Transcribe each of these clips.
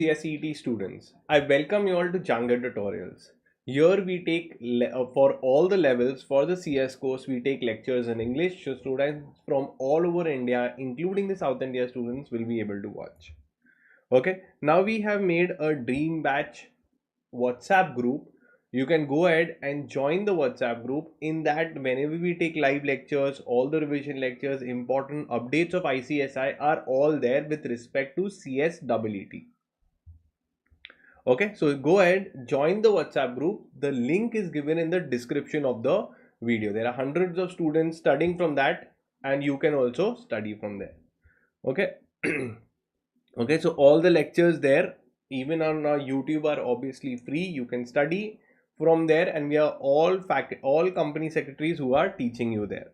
CSEET students, I welcome you all to Jahangir Tutorials. Here we take for all the levels for the CS course, we take lectures in English, so students from all over India, including the South India students, will be able to watch. Okay, now we have made a dream batch WhatsApp group. You can go ahead and join the WhatsApp group. In that, whenever we take live lectures, all the revision lectures, important updates of ICSI are all there with respect to CSEET. Okay, so go ahead, join the WhatsApp group. The link is given in the description of the video. There are hundreds of students studying from that, and you can also study from there. Okay. Okay, so all the lectures there, even on our YouTube, are obviously free. You can study from there, and we are all company secretaries who are teaching you there.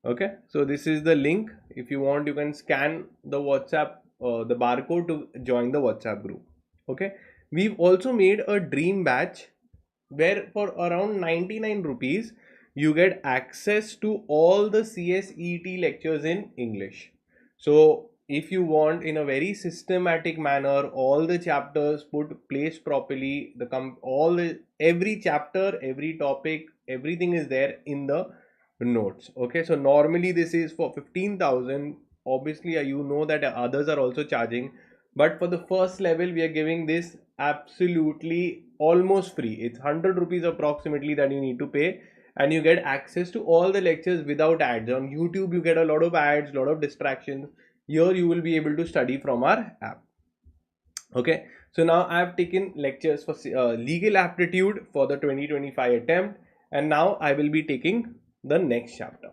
Okay, so this is the link. If you want, you can scan the WhatsApp the barcode to join the WhatsApp group. Okay, we've also made a dream batch where for around 99 rupees you get access to all the CSEET lectures in English. So if you want, in a very systematic manner, all the chapters placed properly, every chapter, every topic, everything is there in the notes. Okay, so normally this is for 15,000. Obviously you know that others are also charging, but for the first level we are giving this absolutely almost free. It's 100 rupees approximately that you need to pay, and you get access to all the lectures without ads. On YouTube you get a lot of ads, lot of distractions. Here you will be able to study from our app. Okay, so now I have taken lectures for legal aptitude for the 2025 attempt, and now I will be taking the next chapter.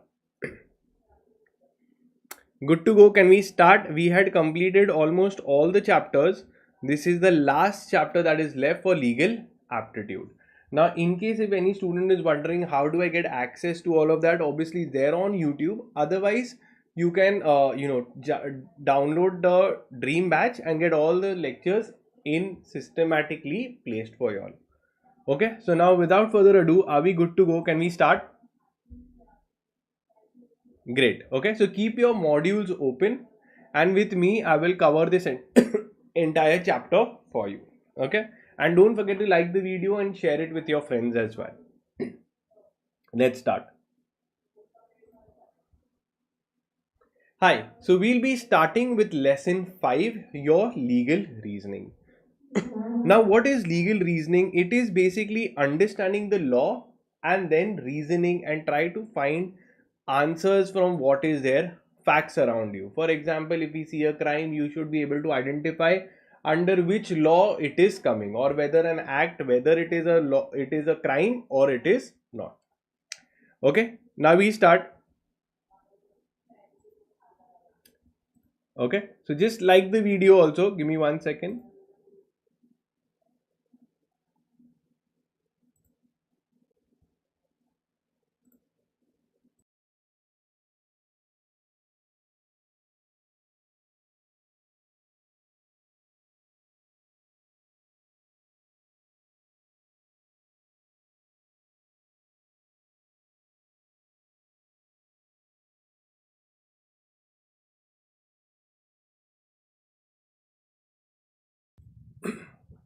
Good to go. Can we start? We had completed almost all the chapters. This is the last chapter that is left for legal aptitude. Now, in case if any student is wondering how do I get access to all of that, obviously they're on YouTube. Otherwise, you can download the dream batch and get all the lectures in systematically placed for you all. Okay, so now without further ado, are we good to go? Can we start? Great. Okay, so keep your modules open, and with me I will cover this entire chapter for you. Okay, and don't forget to like the video and share it with your friends as well. Let's start. Hi, so we'll be starting with lesson 5, your legal reasoning. Now, what is legal reasoning? It is basically understanding the law and then reasoning and try to find answers from what is there, facts around you. For example, if we see a crime, you should be able to identify under which law it is coming, or whether an act, whether it is a law, it is a crime or it is not. Okay, now we start. Okay, so just like the video also, give me 1 second.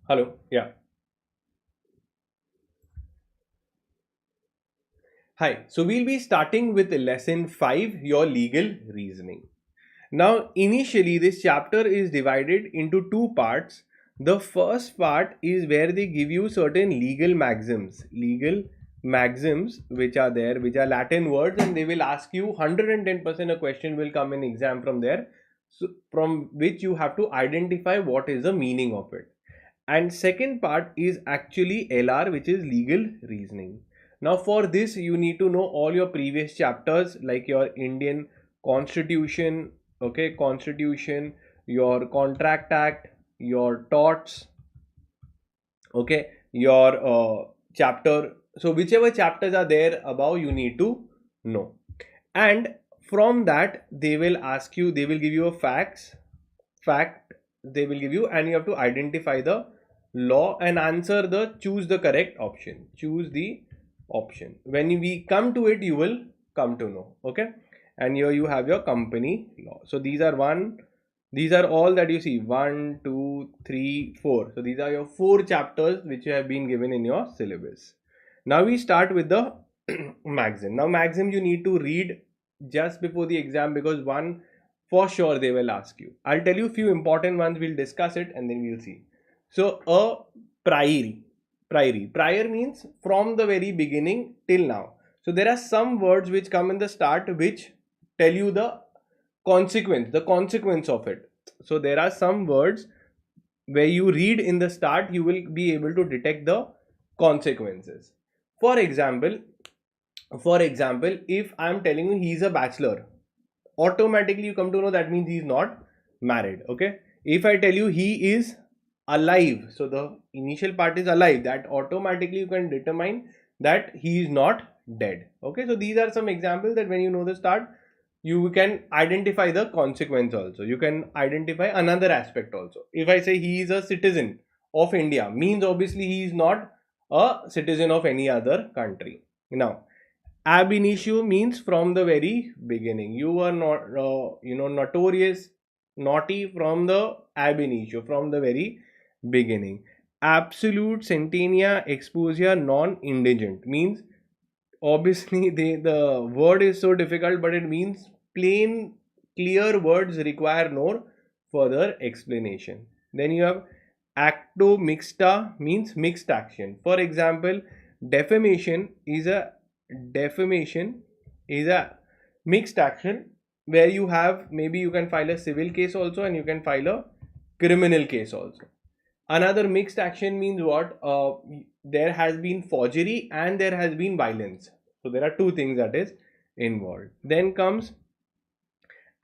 Hello, yeah. Hi, so we'll be starting with lesson 5, your legal reasoning. Now, initially, this chapter is divided into two parts. The first part is where they give you certain legal maxims which are there, which are Latin words, and they will ask you 110% a question will come in exam from there, so from which you have to identify what is the meaning of it. And second part is actually LR, which is legal reasoning. Now for this you need to know all your previous chapters, like your Indian constitution, okay, constitution, your contract act, your torts, okay, your chapter. So whichever chapters are there above, you need to know. And from that they will ask you, they will give you a fact they will give you, and you have to identify the law and answer the choose the correct option, choose the option. When we come to it, you will come to know. Okay, and here you have your company law. So these are 1, These are all that you see, 1, 2, 3, 4. So these are your 4 chapters which you have been given in your syllabus. Now we start with the maxim. Now maxim you need to read just before the exam, because one for sure they will ask you. I'll tell you a few important ones, we'll discuss it and then we'll see. So a prior means from the very beginning till now. So there are some words which come in the start which tell you the consequence of it. So there are some words where you read in the start, you will be able to detect the consequences. For example, if I am telling you he is a bachelor, automatically you come to know that means he is not married. Okay, if I tell you he is alive, so the initial part is alive, that automatically you can determine that he is not dead. Okay, so these are some examples that when you know the start, you can identify the consequence also. You can identify another aspect also. If I say he is a citizen of India, means obviously he is not a citizen of any other country. Now ab initio means from the very beginning. You are not notorious naughty from the ab initio, from the very beginning. Absolute centennia exposia non indigent means obviously the word is so difficult, but it means plain clear words require no further explanation. Then you have acto mixta means mixed action. For example, defamation is a mixed action where you have, maybe you can file a civil case also and you can file a criminal case also. Another mixed action means what? There has been forgery and there has been violence. So there are two things that is involved. Then comes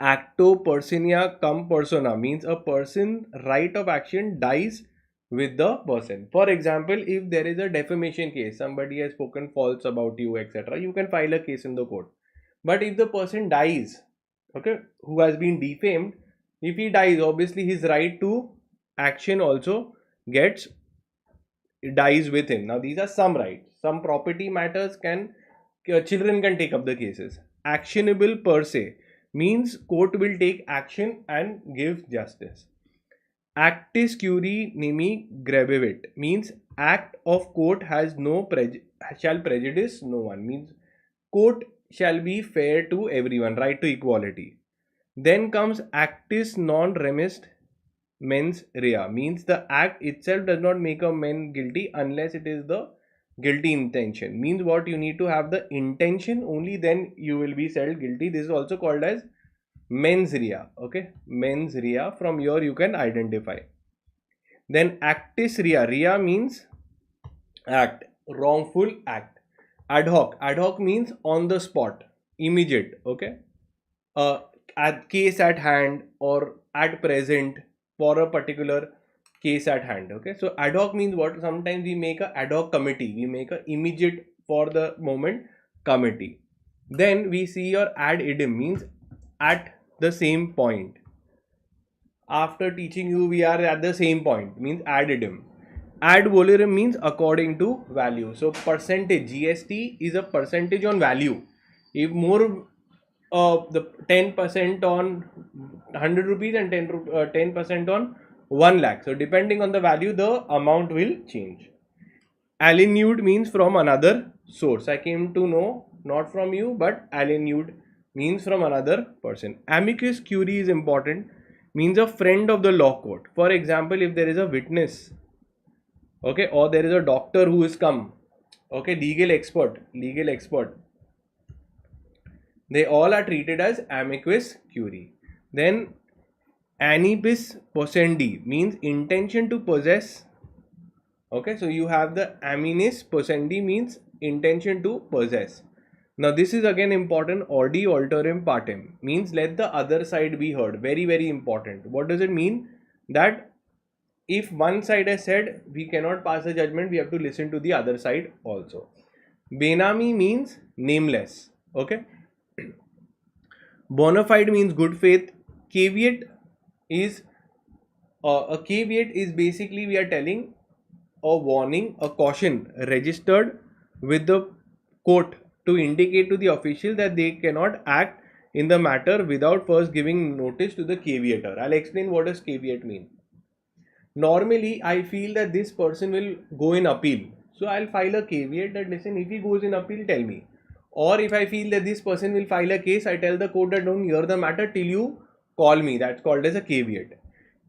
acto personia cum persona means a person right of action dies with the person. For example, if there is a defamation case, somebody has spoken false about you, etc., you can file a case in the court. But if the person dies, okay, who has been defamed, if he dies, obviously his right to action also dies with him. Now these are some rights. Some property matters children can take up the cases. Actionable per se means court will take action and give justice. Actis curiae nimi gravavit means act of court has shall prejudice no one, means court shall be fair to everyone, right to equality. Then comes actis non remis mens rea means the act itself does not make a man guilty unless it is the guilty intention. Means what? You need to have the intention, only then you will be said guilty. This is also called as mens rea. Okay, mens rea, from here you can identify. Then actis rea means act, wrongful act. Ad hoc means on the spot, immediate. Okay, at case at hand or at present for a particular case at hand. Okay, so ad hoc means what? Sometimes we make a ad hoc committee, we make a immediate for the moment committee. Then we see your ad idem means at the same point. After teaching you, we are at the same point, means ad idem. Ad valorem means according to value. So percentage, GST is a percentage on value. If more the 10% on 100 rupees and 10% on 1 lakh. So depending on the value, the amount will change. Alienute means from another source. I came to know not from you, but alienute means from another person. Amicus curiae is important, means a friend of the law court. For example, if there is a witness, okay, or there is a doctor who is come, okay, legal expert, they all are treated as amicus curiae. Then anibis possendi means intention to possess. Okay, so you have the aminis possendi means intention to possess. Now this is again important. Audi alterum partem means let the other side be heard. Very, very important. What does it mean? That if one side has said we cannot pass a judgment, we have to listen to the other side also. Benami means nameless. Okay. Bona fide means good faith. Caveat is basically we are telling a warning, a caution registered with the court to indicate to the official that they cannot act in the matter without first giving notice to the caveator. I'll explain what does caveat mean. Normally, I feel that this person will go in appeal. So I'll file a caveat that listen, if he goes in appeal, tell me. Or if I feel that this person will file a case, I tell the court that don't hear the matter till you call me. That's called as a caveat.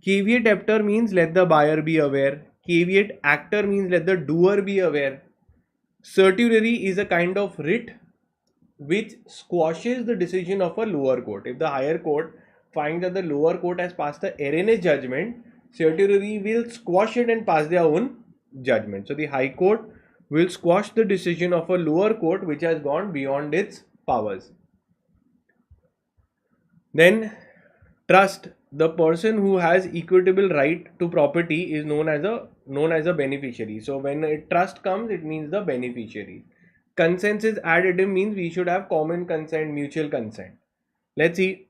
Caveat emptor means let the buyer be aware. Caveat actor means let the doer be aware. Certiorari is a kind of writ which squashes the decision of a lower court. If the higher court finds that the lower court has passed the erroneous judgment, certiorari will squash it and pass their own judgment. So the high court will squash the decision of a lower court which has gone beyond its powers. Then trust, the person who has equitable right to property is known as a beneficiary. So when a trust comes, it means the beneficiary. Consensus additive means we should have common consent, mutual consent. Let's see.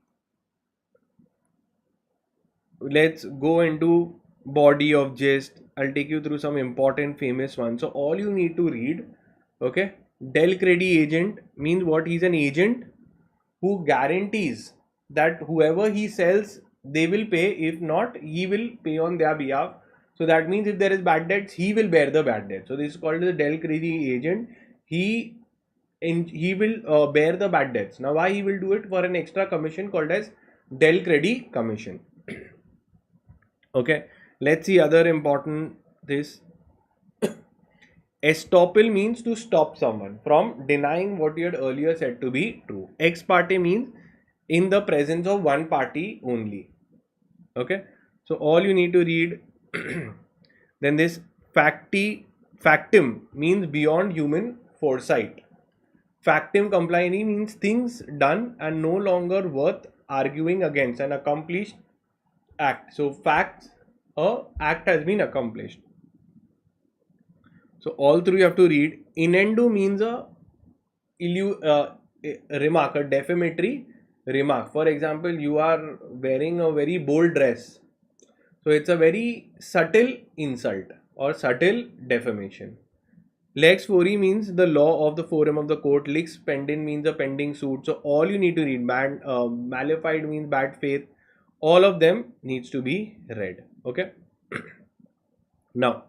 Let's go into body of gist. I'll take you through some important famous ones. So all you need to read, okay? Del credi agent means what? He's an agent who guarantees that whoever he sells, they will pay. If not, he will pay on their behalf. So that means if there is bad debts, he will bear the bad debt. So this is called the del credi agent. He will bear the bad debts. Now why he will do it? For an extra commission called as del credi commission. Okay, let's see other important this. Estoppel means to stop someone from denying what you had earlier said to be true. Ex parte means in the presence of one party only. Okay, so all you need to read. Then this factum means beyond human foresight. Factum compliani means things done and no longer worth arguing against, an accomplished act. So facts, a act has been accomplished. So all through you have to read. Innuendo means a remark, a defamatory remark. For example, you are wearing a very bold dress. So it's a very subtle insult or subtle defamation. Lex fori means the law of the forum of the court. Lex pending means a pending suit. So all you need to read. Malified means bad faith. All of them needs to be read. Okay. Now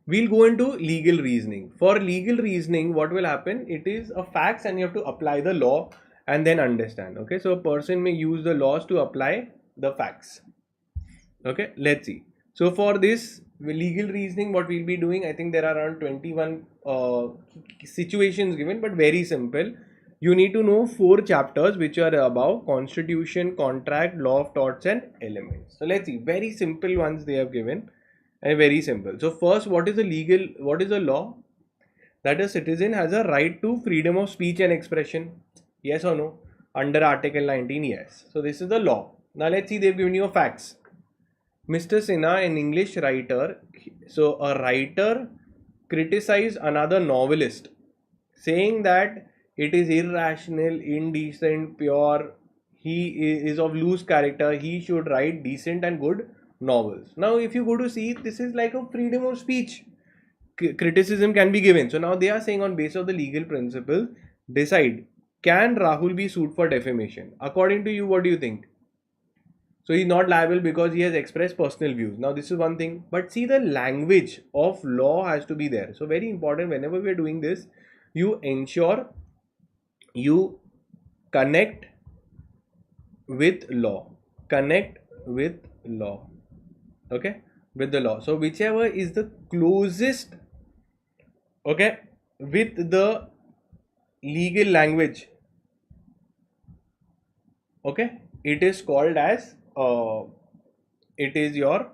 we'll go into legal reasoning. For legal reasoning, what will happen? It is a facts and you have to apply the law and then understand. Okay. So a person may use the laws to apply the facts. Okay. Let's see. So for this legal reasoning, what we'll be doing, I think there are around 21 situations given, but very simple. You need to know 4 chapters which are above: constitution, contract, law of torts and elements. So let's see, very simple ones they have given and very simple. So first, what is the law? That a citizen has a right to freedom of speech and expression. Yes or no? Under Article 19, yes. So this is the law. Now let's see, they've given you a facts. Mr. Sinha, an English writer, so a writer criticized another novelist, saying that it is irrational, indecent, pure, he is of loose character, he should write decent and good novels. Now if you go to see, this is like a freedom of speech. Criticism can be given. So now they are saying on basis of the legal principle, decide, can Rahul be sued for defamation? According to you, what do you think? So he's not liable because he has expressed personal views. Now this is one thing, but see, the language of law has to be there. So very important, whenever we are doing this, you ensure you connect with law. Connect with law. Okay, with the law. So whichever is the closest, okay, with the legal language, okay, it is called as it is your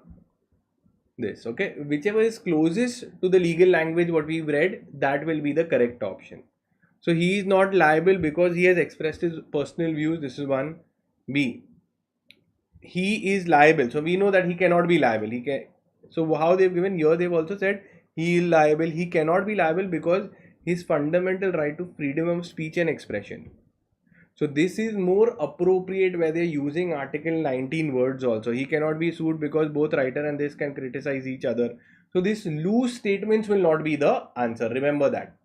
this. Okay, whichever is closest to the legal language what we've read, that will be the correct option. So he is not liable because he has expressed his personal views. This is one. B, he is liable. So we know that he cannot be liable. He can. So how they've given here, they've also said he is liable. He cannot be liable because his fundamental right to freedom of speech and expression. So this is more appropriate where they're using Article 19 words also. He cannot be sued because both writer and this can criticize each other. So these loose statements will not be the answer. Remember that.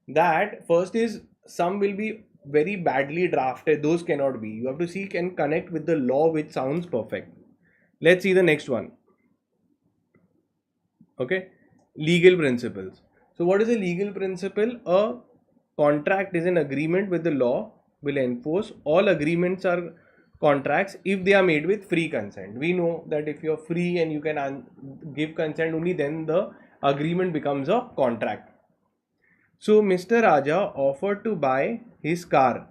That first is some will be very badly drafted, those cannot be. You have to seek and connect with the law which sounds perfect. Let's see the next one. Okay, legal principles. So what is a legal principle? A contract is an agreement with the law will enforce. All agreements are contracts if they are made with free consent. We know that if you're free and you can give consent, only then the agreement becomes a contract. So Mr. Raja offered to buy his car,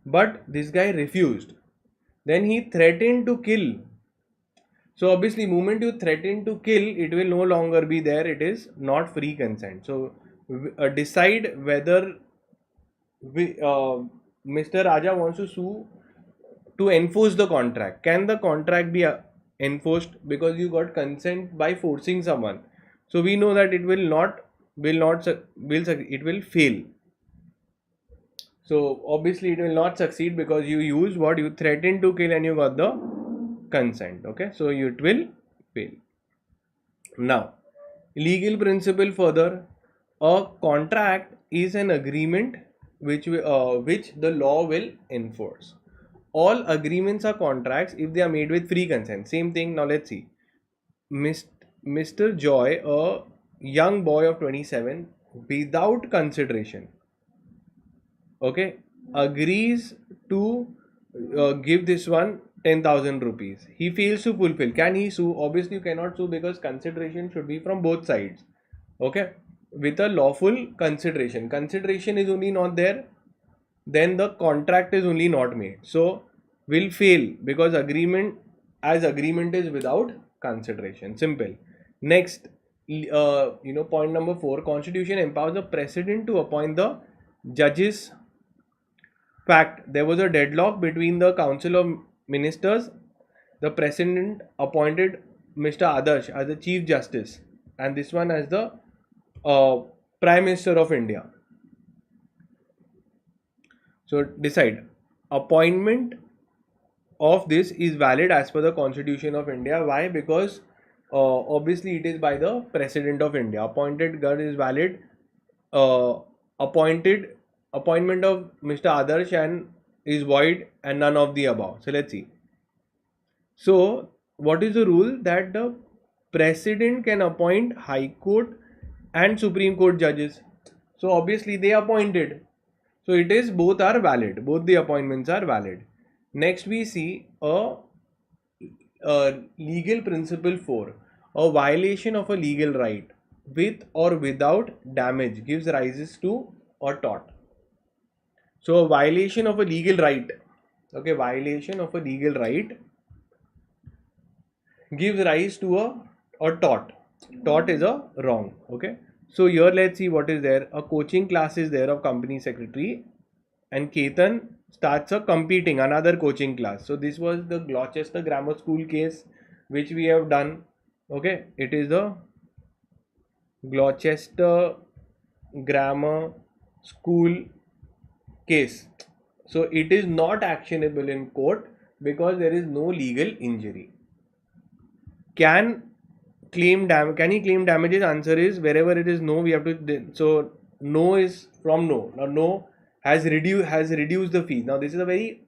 but this guy refused. Then he threatened to kill. So obviously, moment you threaten to kill, it will no longer be there. It is not free consent. So decide whether Mr. Raja wants to sue to enforce the contract. Can the contract be enforced because you got consent by forcing someone? So we know that it it will fail. So obviously it will not succeed because you use what you threatened to kill and you got the consent. Okay, so it will fail. Now, legal principle further, a contract is an agreement which the law will enforce. All agreements are contracts if they are made with free consent. Same thing. Now let's see. Mr. Joy, a young boy of 27, without consideration, okay, agrees to give this one 10,000 rupees. He fails to fulfill. Can he sue? Obviously, you cannot sue because consideration should be from both sides. Okay, with a lawful consideration. Consideration is only not there, then the contract is only not made. So, will fail because agreement is without consideration. Simple. Next, point number 4. Constitution empowers the president to appoint the judges. Fact, there was a deadlock between the Council of Ministers. The President appointed Mr. Adarsh as the Chief Justice and this one as the Prime Minister of India. So decide. Appointment of this is valid as per the Constitution of India. Why? Because obviously it is by the President of India. Appointed guard is valid. Appointment of Mr. Adarsh and is void and none of the above. So let's see. So what is the rule? That the President can appoint High Court and Supreme Court judges. So obviously they appointed. So it is both are valid. Both the appointments are valid. Next we see a legal principle 4. A violation of a legal right with or without damage gives rises to a tort. So a violation of a legal right, okay, violation of a legal right gives rise to a tort. Tort is a wrong. Okay. So here let's see what is there. A coaching class is there of company secretary and Ketan starts a competing another coaching class. So this was the Gloucester Grammar School case which we have done. Okay. It is the Gloucester Grammar School case. So it is not actionable in court because there is no legal injury. Can he claim damages? Answer is wherever it is no, we have to. So no is from no. Now no has reduced the fee. Now this is a very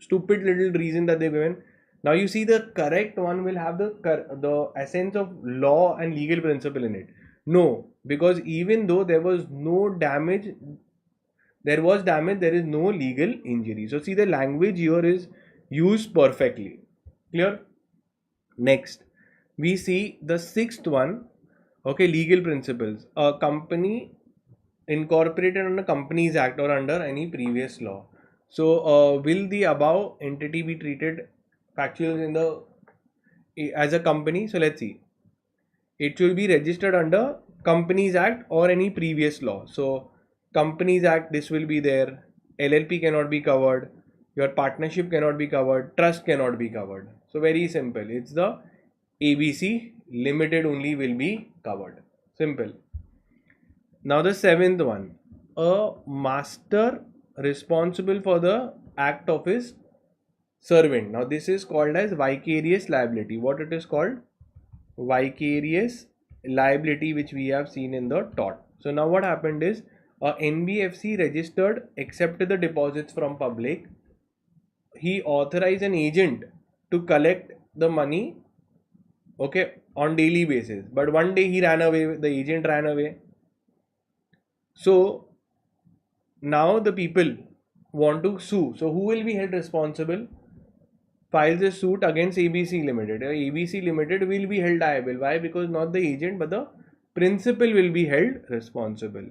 stupid little reason that they've given. Now you see the correct one will have the essence of law and legal principle in it. No, because even though there was no damage, there is no legal injury. So see the language here is used perfectly. Clear? Next, we see the 6th one. Okay, legal principles. A company incorporated under Companies Act or under any previous law. So will the above entity be treated factuals as a company? So let's see. It will be registered under Companies Act or any previous law. So Companies Act, this will be there. LLP cannot be covered. Your partnership cannot be covered. Trust cannot be covered. So very simple. It's the ABC limited only will be covered. Simple. Now the 7th one. A master responsible for the act of his servant. Now this is called as vicarious liability. What it is called? Vicarious liability, which we have seen in the tort. So now what happened is A NBFC registered accepted the deposits from public. He authorized an agent to collect the money, okay, on daily basis. But one day he ran away, the agent ran away. So now the people want to sue. So who will be held responsible? Files a suit against ABC Limited. ABC Limited will be held liable. Why? Because not the agent but the principal will be held responsible.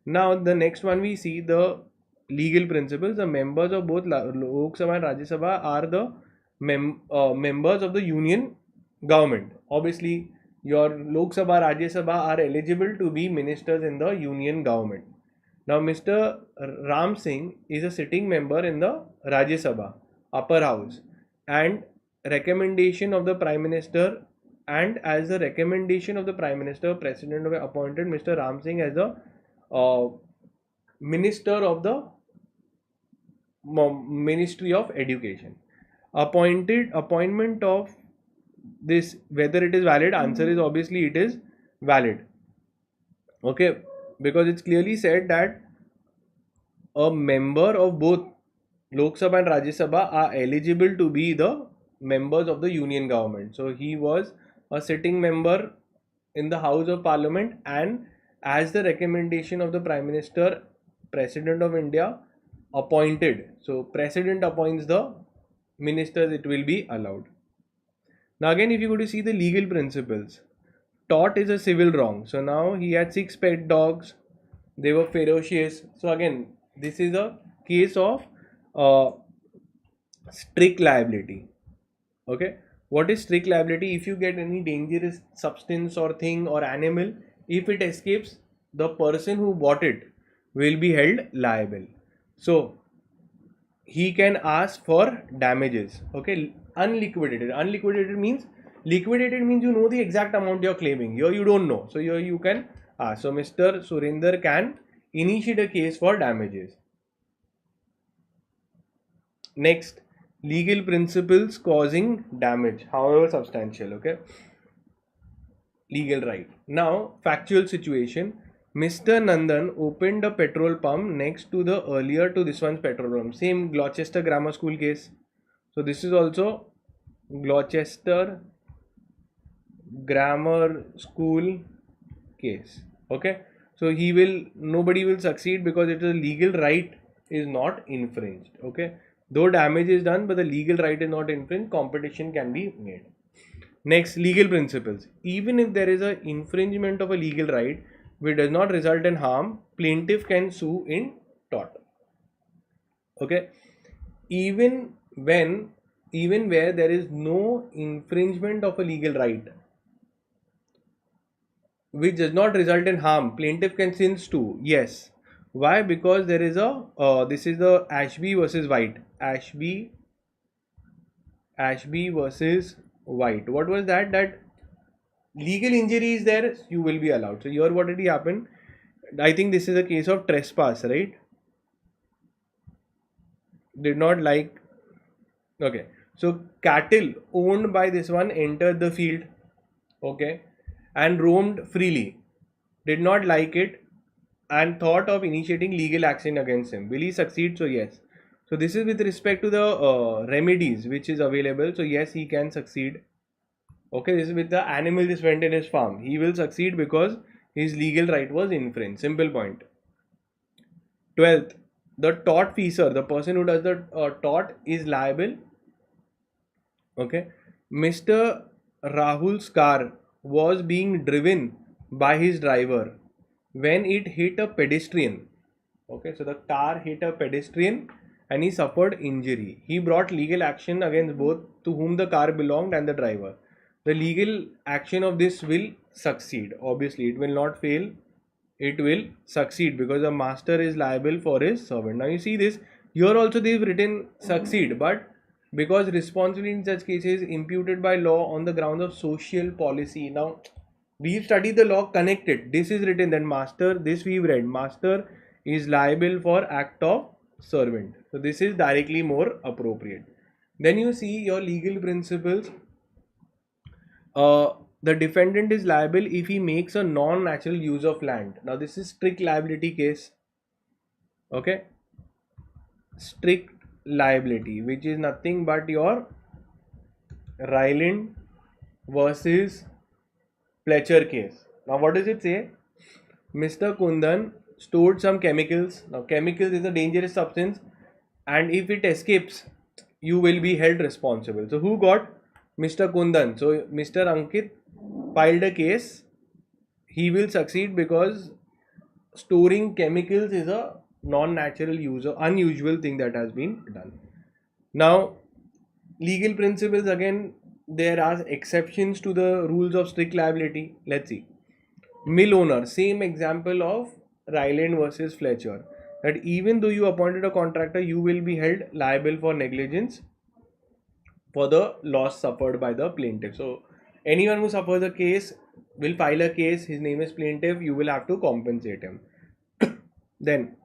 Now the next one we see the legal principles. The members of both Lok Sabha and Rajya Sabha are the members of the union government. Obviously, your Lok Sabha, Rajya Sabha are eligible to be ministers in the union government. Now, Mr. Ram Singh is a sitting member in the Rajya Sabha, upper house, and recommendation of the Prime Minister, and as the recommendation of the Prime Minister, President appointed Mr. Ram Singh as the Minister of the Ministry of Education. Appointment of this, whether it is valid, answer is obviously it is valid. Okay, because it's clearly said that a member of both Lok Sabha and Rajya Sabha are eligible to be the members of the union government. So he was a sitting member in the House of Parliament, and as the recommendation of the Prime Minister, President of India appointed. So President appoints the ministers, it will be allowed. Now again, if you go to see the legal principles, tort is a civil wrong. So now he had 6 pet dogs, they were ferocious. So again, this is a case of strict liability. Okay, what is strict liability? If you get any dangerous substance or thing or animal, if it escapes, the person who bought it will be held liable. So he can ask for damages. Okay, unliquidated means, liquidated means you know the exact amount you're claiming. Here you don't know, so here you can ask. So Mr. Surinder can initiate a case for damages. Next, legal principles causing damage, however substantial. Okay, legal right. Now factual situation. Mr. Nandan opened a petrol pump next to the earlier to this one's petrol pump. Same Gloucester Grammar School case. So this is also Gloucester Grammar School case. Okay, so nobody will succeed because it is a legal right is not infringed. Okay, though damage is done but the legal right is not infringed, competition can be made. Next, legal principles. Even if there is an infringement of a legal right which does not result in harm, plaintiff can sue in tort. Okay, even where there is no infringement of a legal right which does not result in harm, plaintiff can sue. Yes. Why? Because there is a this is the Ashby versus White. Ashby versus White. What was that? That legal injury is there, you will be allowed. So here what did he happen? I think this is a case of trespass, right? Did not like. Okay, so cattle owned by this one entered the field, okay, and roamed freely. Did not like it and thought of initiating legal action against him. Will he succeed? So yes. So this is with respect to the remedies which is available. So yes, he can succeed. Okay, this is with the animal just went in his farm. He will succeed because his legal right was infringed. Simple point. 12th, the tortfeasor, the person who does the tort, is liable. Okay, Mr. Rahul's car was being driven by his driver when it hit a pedestrian. Okay, so the car hit a pedestrian and he suffered injury. He brought legal action against both to whom the car belonged and the driver. The legal action of this will succeed. Obviously, it will not fail. It will succeed because the master is liable for his servant. Now you see this. Here also they've written succeed, but because responsibility in such cases imputed by law on the grounds of social policy. Now we've studied the law connected. This is written that master, this we've read, master is liable for act of servant. So this is directly more appropriate. Then you see your legal principles. The defendant is liable if he makes a non-natural use of land. Now this is strict liability case. Okay, strict liability, which is nothing but your Ryland versus Fletcher case. Now, what does it say? Mr. Kundan stored some chemicals. Now, chemicals is a dangerous substance, and if it escapes, you will be held responsible. So, who got? Mr. Kundan. So, Mr. Ankit filed a case. He will succeed because storing chemicals is a non-natural use or unusual thing that has been done. Now, legal principles, again, there are exceptions to the rules of strict liability. Let's see. Mill owner, same example of Ryland versus Fletcher, that even though you appointed a contractor, you will be held liable for negligence for the loss suffered by the plaintiff. So anyone who suffers a case will file a case, his name is plaintiff, you will have to compensate him. Then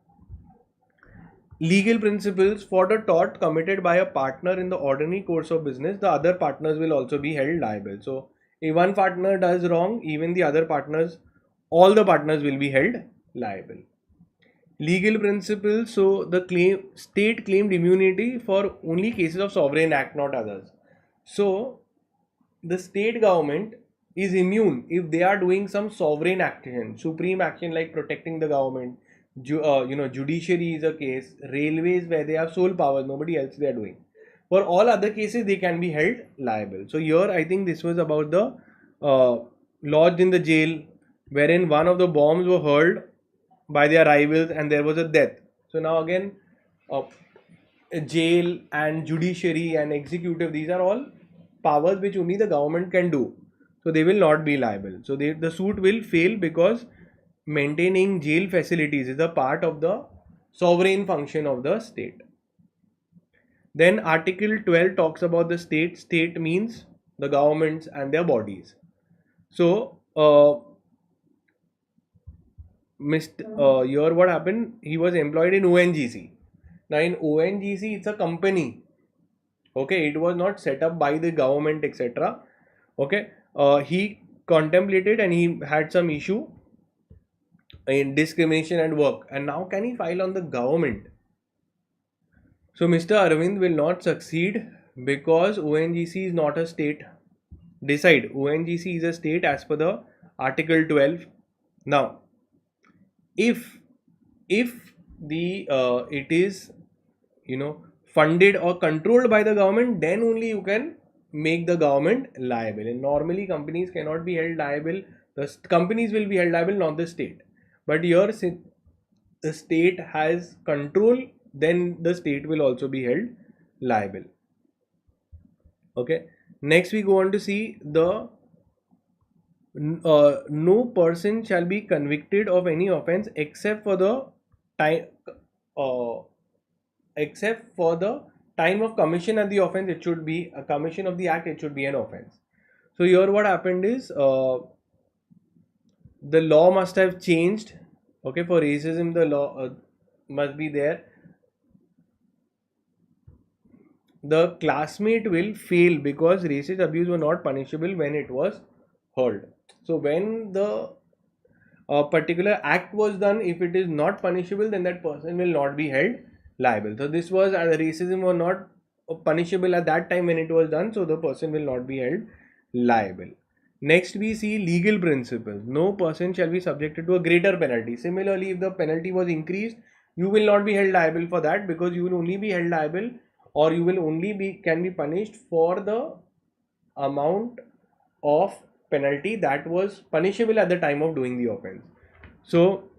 legal principles, for the tort committed by a partner in the ordinary course of business, the other partners will also be held liable. So if one partner does wrong, even the other partners, all the partners will be held liable. Legal principles, so the state claimed immunity for only cases of sovereign act, not others. So the state government is immune if they are doing some sovereign action, supreme action like protecting the government. Judiciary is a case, railways where they have sole powers, nobody else they are doing. For all other cases, they can be held liable. So here, I think this was about the lodged in the jail, wherein one of the bombs were hurled by their rivals and there was a death. So now again, jail and judiciary and executive, these are all powers which only the government can do. So they will not be liable. So the suit will fail because maintaining jail facilities is a part of the sovereign function of the state. Then Article 12 talks about the state. State means the governments and their bodies. So here what happened? He was employed in ONGC. Now in ONGC, it's a company. Okay, it was not set up by the government, etc. Okay, he contemplated and he had some issue in discrimination at work, and now can he file on the government? So Mr. Arvind will not succeed because ONGC is not a state. Decide, ONGC is a state as per the Article 12. Now, if the it is funded or controlled by the government, then only you can make the government liable. And normally companies cannot be held liable. The companies will be held liable, not the state. But here, since the state has control, then the state will also be held liable. Okay. Next, we go on to see the no person shall be convicted of any offense except for the time of commission of the offense. It should be a commission of the act. It should be an offense. So here, what happened is the law must have changed. Okay, for racism, the law must be there. The classmate will fail because racist abuse were not punishable when it was heard. So when the particular act was done, if it is not punishable, then that person will not be held liable. So this was racism was not punishable at that time when it was done, so the person will not be held liable. Next, we see legal principles. No person shall be subjected to a greater penalty. Similarly, if the penalty was increased, you will not be held liable for that, because you will only be held liable, or you will only can be punished for the amount of penalty that was punishable at the time of doing the offense. So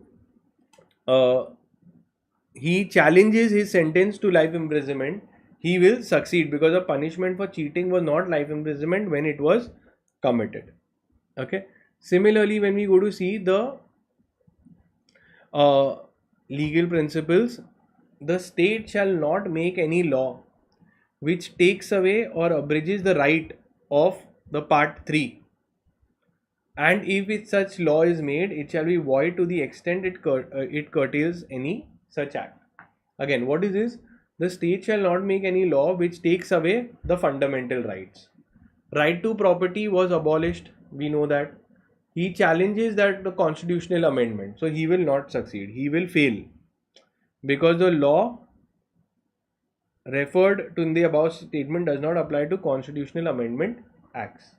he challenges his sentence to life imprisonment. He will succeed because the punishment for cheating was not life imprisonment when it was committed. Okay. Similarly, when we go to see the legal principles, the state shall not make any law which takes away or abridges the right of the part 3, and if such law is made, it shall be void to the extent it curtails any such act. Again, what is this? The state shall not make any law which takes away the fundamental rights. Right to property was abolished, we know that. He challenges that the constitutional amendment, so he will not succeed, he will fail, because the law referred to in the above statement does not apply to constitutional amendment acts.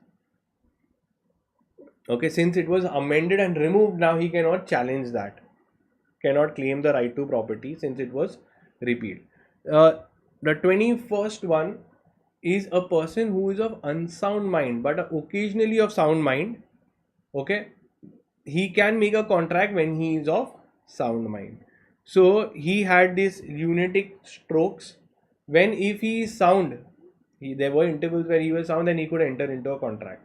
Okay, since it was amended and removed, now he cannot challenge that, cannot claim the right to property since it was repealed. The 21st one is a person who is of unsound mind but occasionally of sound mind. Okay, he can make a contract when he is of sound mind. So he had these lunatic strokes when, if he is sound, there were intervals where he was sound, then he could enter into a contract.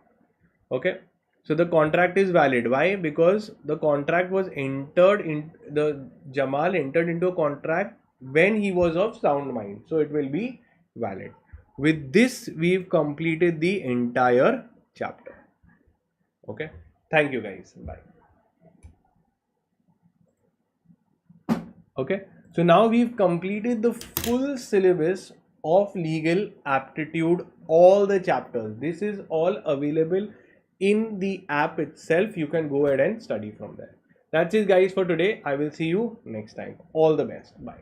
Okay, so the contract is valid. Why? Because the contract was entered in, the Jamal entered into a contract when he was of sound mind, so it will be valid. With this, we've completed the entire chapter. Okay, thank you guys. Bye. Okay, so now we've completed the full syllabus of legal aptitude, all the chapters. This is all available in the app itself. You can go ahead and study from there. That's it guys for today. I will see you next time. All the best. Bye.